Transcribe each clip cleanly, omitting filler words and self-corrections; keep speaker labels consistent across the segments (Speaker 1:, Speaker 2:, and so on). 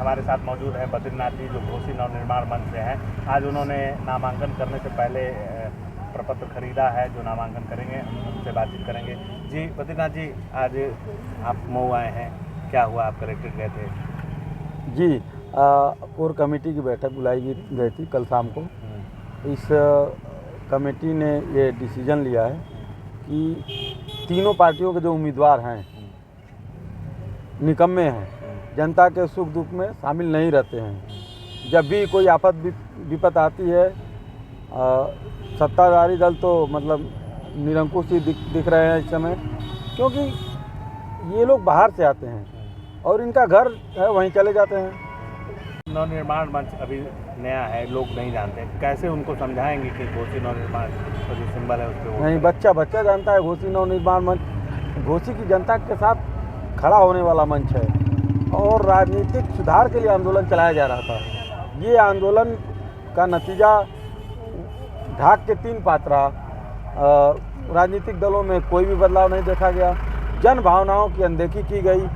Speaker 1: हमारे साथ मौजूद है बद्रीनाथ जी, जो घोसी नवनिर्माण मंच से हैं। आज उन्होंने नामांकन करने से पहले प्रपत्र खरीदा है, जो नामांकन करेंगे, हम उनसे बातचीत करेंगे। जी बद्रीनाथ जी, आज आप मऊ आए हैं, क्या हुआ? आप कलेक्ट्रेट गए थे?
Speaker 2: जी, कोर कमेटी की बैठक बुलाई गई थी कल शाम को। इस कमेटी ने ये डिसीजन लिया है कि तीनों पार्टियों के जो उम्मीदवार हैं निकम्मे हैं, जनता के सुख दुख में शामिल नहीं रहते हैं। जब भी कोई आफत विपत आती है, सत्ताधारी दल तो मतलब निरंकुश ही दिख रहे हैं इस समय, क्योंकि ये लोग बाहर से आते हैं और इनका घर है वहीं चले जाते हैं।
Speaker 1: नवनिर्माण मंच अभी नया है, लोग नहीं जानते, कैसे उनको समझाएंगे कि घोसी नवनिर्माण का जो सिंबल है उस पर?
Speaker 2: नहीं, बच्चा जानता है घोसी नवनिर्माण मंच घोसी की जनता के साथ खड़ा होने वाला मंच है और राजनीतिक सुधार के लिए आंदोलन चलाया जा रहा था। ये आंदोलन का नतीजा ढाक के 3 पात रहा। राजनीतिक दलों में कोई भी बदलाव नहीं देखा गया। जन भावनाओं की अनदेखी की गई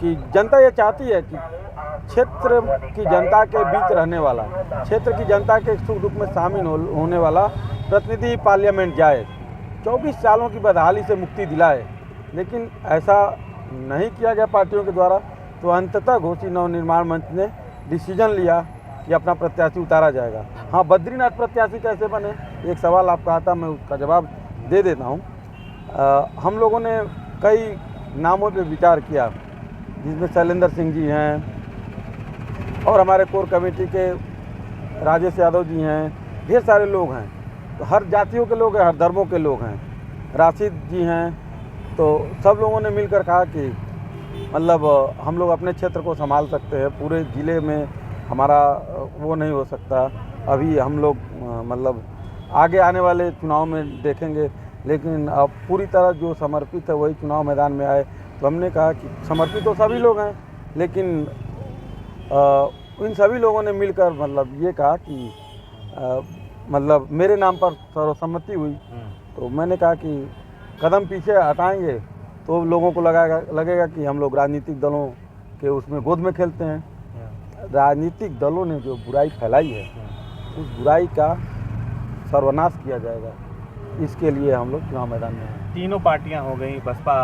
Speaker 2: कि जनता ये चाहती है कि क्षेत्र की जनता के बीच रहने वाला, क्षेत्र की जनता के सुख दुख में शामिल होने वाला प्रतिनिधि पार्लियामेंट जाए, 24 सालों की बदहाली से मुक्ति दिलाए। लेकिन ऐसा नहीं किया गया पार्टियों के द्वारा, तो अंततः घोसी नवनिर्माण मंच ने डिसीजन लिया कि अपना प्रत्याशी उतारा जाएगा। हाँ, बद्रीनाथ प्रत्याशी कैसे बने, एक सवाल आप कहा था, मैं उसका जवाब दे देता हूँ। हम लोगों ने कई नामों पे विचार किया, जिसमें शैलेंद्र सिंह जी हैं और हमारे कोर कमेटी के राजेश यादव जी हैं, ढेर सारे लोग हैं। तो हर जातियों के लोग हैं, हर धर्मों के लोग हैं, राशिद जी हैं। तो सब लोगों ने मिलकर कहा कि मतलब हम लोग अपने क्षेत्र को संभाल सकते हैं, पूरे ज़िले में हमारा वो नहीं हो सकता। अभी हम लोग मतलब आगे आने वाले चुनाव में देखेंगे, लेकिन अब पूरी तरह जो समर्पित है वही चुनाव मैदान में आए। तो हमने कहा कि समर्पित तो सभी लोग हैं, लेकिन इन सभी लोगों ने मिलकर मतलब ये कहा कि मतलब मेरे नाम पर सर्वसम्मति हुई। तो मैंने कहा कि कदम पीछे हटाएंगे तो लोगों को लगेगा कि हम लोग राजनीतिक दलों के उसमें गोद में खेलते हैं। राजनीतिक दलों ने जो बुराई फैलाई है, उस बुराई का सर्वनाश किया जाएगा। इसके लिए हम लोग चुनाव मैदान में हैं।
Speaker 1: तीनों पार्टियां हो गई, बसपा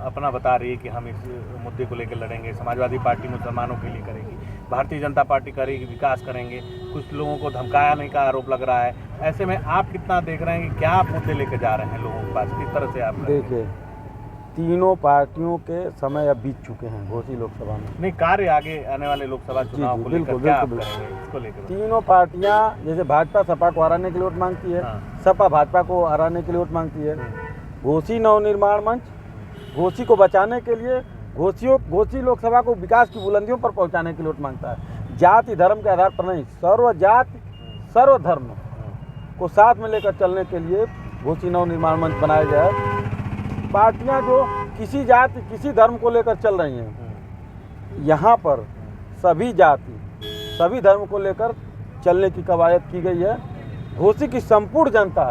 Speaker 1: अपना बता रही है कि हम इस मुद्दे को लेकर लड़ेंगे, समाजवादी पार्टी मुसलमानों के लिए करेगी, भारतीय जनता पार्टी करेगी, विकास करेंगे, कुछ लोगों को धमकाने का आरोप लग रहा है। ऐसे में आप कितना देख रहे हैं कि क्या आप मुद्दे लेकर जा रहे हैं लोगों के पास, किस तरह से आप?
Speaker 2: देखिए, तीनों पार्टियों के समय अब बीत चुके हैं घोसी लोकसभा में।
Speaker 1: नहीं, कार्य आगे आने वाले लोकसभा चुनाव को लेकर क्या आप करेंगे, इसको लेकर?
Speaker 2: तीनों पार्टियां, जैसे भाजपा सपा को हराने के लिए वोट मांगती है, सपा भाजपा को हराने के लिए वोट मांगती है। घोसी नवनिर्माण मंच घोसी को बचाने के लिए, घोसी लोकसभा को विकास की बुलंदियों पर पहुंचाने के लिए वोट मांगता है। जाति धर्म के आधार पर नहीं, सर्व जाति सर्वधर्म को साथ में लेकर चलने के लिए घोसी नवनिर्माण मंच बनाया गया है। पार्टियां जो किसी जाति किसी धर्म को लेकर चल रही हैं, यहाँ पर सभी जाति सभी धर्म को लेकर चलने की कवायद की गई है। घोसी की संपूर्ण जनता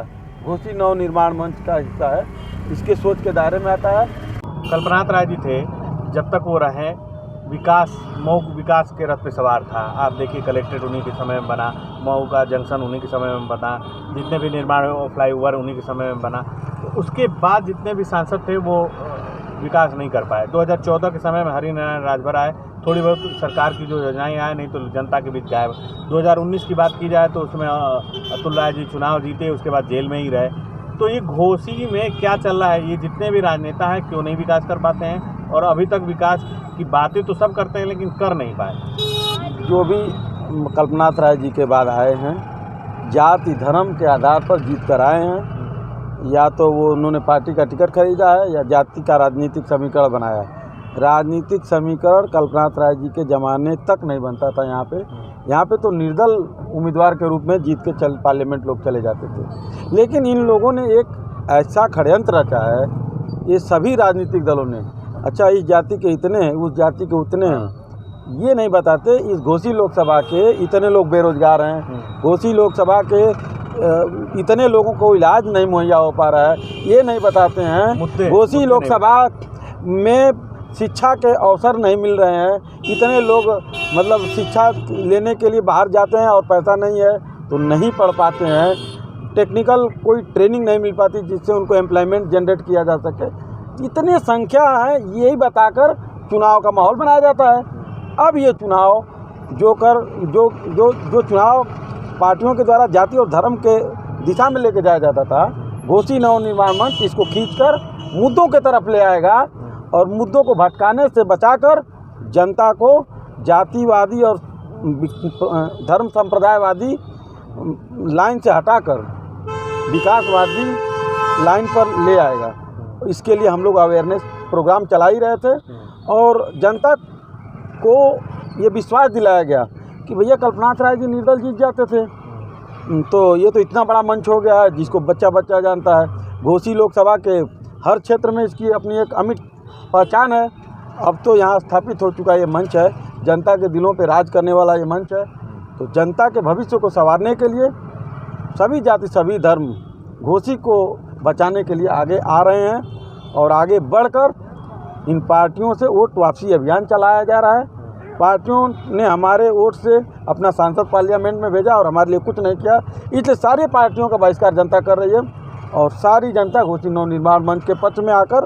Speaker 2: घोसी नवनिर्माण मंच का हिस्सा है, इसके सोच के दायरे में आता है।
Speaker 1: कल्पनाथ राय जी थे, जब तक वो रहे मऊ विकास के रथ पे सवार था। आप देखिए, कलेक्ट्रेट उन्हीं के समय में बना, मऊ का जंक्शन उन्हीं के समय में बना, जितने भी निर्माण हुए फ्लाईओवर उन्हीं के समय में बना। तो उसके बाद जितने भी सांसद थे वो विकास नहीं कर पाए। 2014 के समय में हरिनारायण राजभर आए, थोड़ी बहुत सरकार की जो योजनाएं आए, नहीं तो जनता के बीच गायब। 2019 की बात की जाए तो उसमें अतुल राय जी चुनाव जीते, उसके बाद जेल में ही रहे। तो ये घोसी में क्या चल रहा है? ये जितने भी राजनेता हैं क्यों नहीं विकास कर पाते हैं? और अभी तक विकास की बातें तो सब करते हैं लेकिन कर नहीं पाए।
Speaker 2: जो भी कल्पनाथ राय जी के बाद आए हैं, जाति धर्म के आधार पर जीत कर आए हैं। या तो वो उन्होंने पार्टी का टिकट खरीदा है या जाति का राजनीतिक समीकरण बनाया है। राजनीतिक समीकरण कल्पनाथ राय जी के ज़माने तक नहीं बनता था। यहाँ पे तो निर्दल उम्मीदवार के रूप में जीत के पार्लियामेंट लोग चले जाते थे। लेकिन इन लोगों ने एक ऐसा षड्यंत्र रचा है, ये सभी राजनीतिक दलों ने, अच्छा इस जाति के इतने हैं, उस जाति के उतने हैं, ये नहीं बताते इस घोसी लोकसभा के इतने लोग बेरोजगार हैं, घोसी लोकसभा के इतने लोगों को इलाज नहीं मुहैया हो पा रहा है, ये नहीं बताते हैं। घोसी लोकसभा में शिक्षा के अवसर नहीं मिल रहे हैं। इतने लोग मतलब शिक्षा लेने के लिए बाहर जाते हैं और पैसा नहीं है तो नहीं पढ़ पाते हैं। टेक्निकल कोई ट्रेनिंग नहीं मिल पाती जिससे उनको एम्प्लॉयमेंट जनरेट किया जा सके। इतनी संख्या है, यही बताकर चुनाव का माहौल बनाया जाता है। अब ये चुनाव जो चुनाव पार्टियों के द्वारा जाति और धर्म के दिशा में लेके जाया जाता था, घोसी नवनिर्माण मंच इसको खींचकर मुद्दों के तरफ ले आएगा और मुद्दों को भटकाने से बचाकर जनता को जातिवादी और धर्म संप्रदायवादी लाइन से हटाकर विकासवादी लाइन पर ले आएगा। इसके लिए हम लोग अवेयरनेस प्रोग्राम चला ही रहे थे और जनता को ये विश्वास दिलाया गया कि भैया कल्पनाथ राय जी निर्दल जीत जाते थे, तो ये तो इतना बड़ा मंच हो गया है जिसको बच्चा बच्चा जानता है। घोसी लोकसभा के हर क्षेत्र में इसकी अपनी एक अमिट पहचान है। अब तो यहाँ स्थापित हो चुका ये मंच है, जनता के दिलों पे राज करने वाला ये मंच है। तो जनता के भविष्य को संवारने के लिए सभी जाति सभी धर्म घोसी को बचाने के लिए आगे आ रहे हैं और आगे बढ़कर इन पार्टियों से वोट वापसी अभियान चलाया जा रहा है। पार्टियों ने हमारे वोट से अपना सांसद पार्लियामेंट में भेजा और हमारे लिए कुछ नहीं किया, इसलिए सारी पार्टियों का बहिष्कार जनता कर रही है और सारी जनता घोसी नवनिर्माण मंच के पक्ष में आकर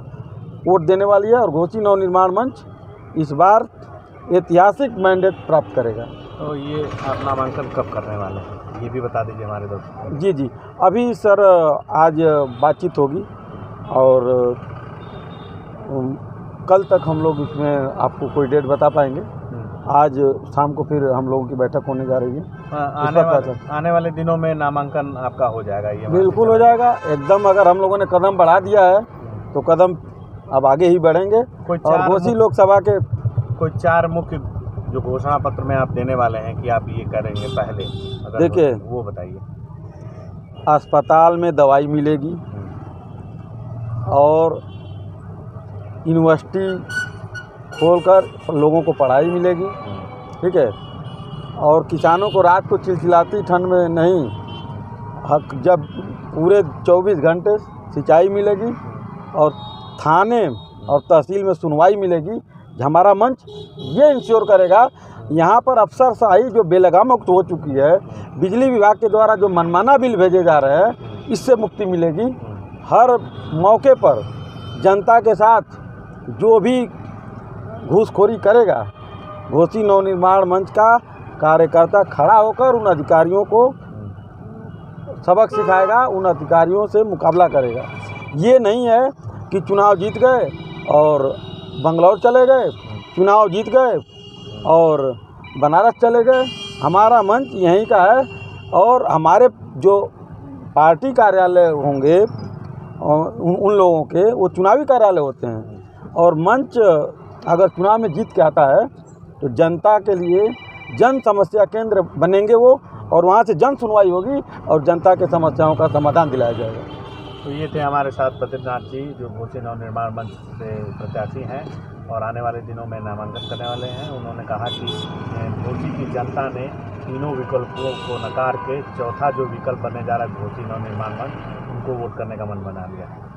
Speaker 2: वोट देने वाली है और घोसी नवनिर्माण मंच इस बार ऐतिहासिक मैंडेट प्राप्त करेगा।
Speaker 1: तो ये आप नामांकन कब करने वाले हैं, ये भी बता दीजिए हमारे दोस्तों को।
Speaker 2: जी अभी सर आज बातचीत होगी और कल तक हम लोग इसमें आपको कोई डेट बता पाएंगे। आज शाम को फिर हम लोगों की बैठक होने जा रही है।
Speaker 1: आने वाले दिनों में नामांकन आपका हो जाएगा? ये
Speaker 2: बिल्कुल हो जाएगा एकदम। अगर हम लोगों ने कदम बढ़ा दिया है तो कदम अब आगे ही बढ़ेंगे। और घोसी लोकसभा के
Speaker 1: कोई 4 मुख्य जो घोषणा पत्र में आप देने वाले हैं कि आप ये करेंगे, पहले
Speaker 2: देखिए
Speaker 1: वो बताइए।
Speaker 2: अस्पताल में दवाई मिलेगी और यूनिवर्सिटी खोलकर लोगों को पढ़ाई मिलेगी, ठीक है। और किसानों को रात को चिलचिलाती ठंड में नहीं, जब पूरे 24 घंटे सिंचाई मिलेगी और थाने और तहसील में सुनवाई मिलेगी। हमारा मंच ये इंश्योर करेगा यहाँ पर अफसरशाही जो बेलगाम मुक्त हो चुकी है, बिजली विभाग के द्वारा जो मनमाना बिल भेजे जा रहे हैं, इससे मुक्ति मिलेगी। हर मौके पर जनता के साथ जो भी घूसखोरी करेगा, घोसी नवनिर्माण मंच का कार्यकर्ता खड़ा होकर उन अधिकारियों को सबक सिखाएगा, उन अधिकारियों से मुकाबला करेगा। ये नहीं है कि चुनाव जीत गए और बंगलौर चले गए, चुनाव जीत गए और बनारस चले गए। हमारा मंच यहीं का है और हमारे जो पार्टी कार्यालय होंगे उन लोगों के वो चुनावी कार्यालय होते हैं। और मंच अगर चुनाव में जीत के आता है तो जनता के लिए जन समस्या केंद्र बनेंगे वो, और वहाँ से जन सुनवाई होगी और जनता के समस्याओं का समाधान दिलाया जाएगा।
Speaker 1: तो ये थे हमारे साथ बद्रीनाथ जी जो घोसी नवनिर्माण मंच से प्रत्याशी हैं और आने वाले दिनों में नामांकन करने वाले हैं। उन्होंने कहा कि घोसी की जनता ने तीनों विकल्पों को नकार के चौथा जो विकल्प बनने जा रहा है घोसी नवनिर्माण मंच, उनको वोट करने का मन बना लिया है।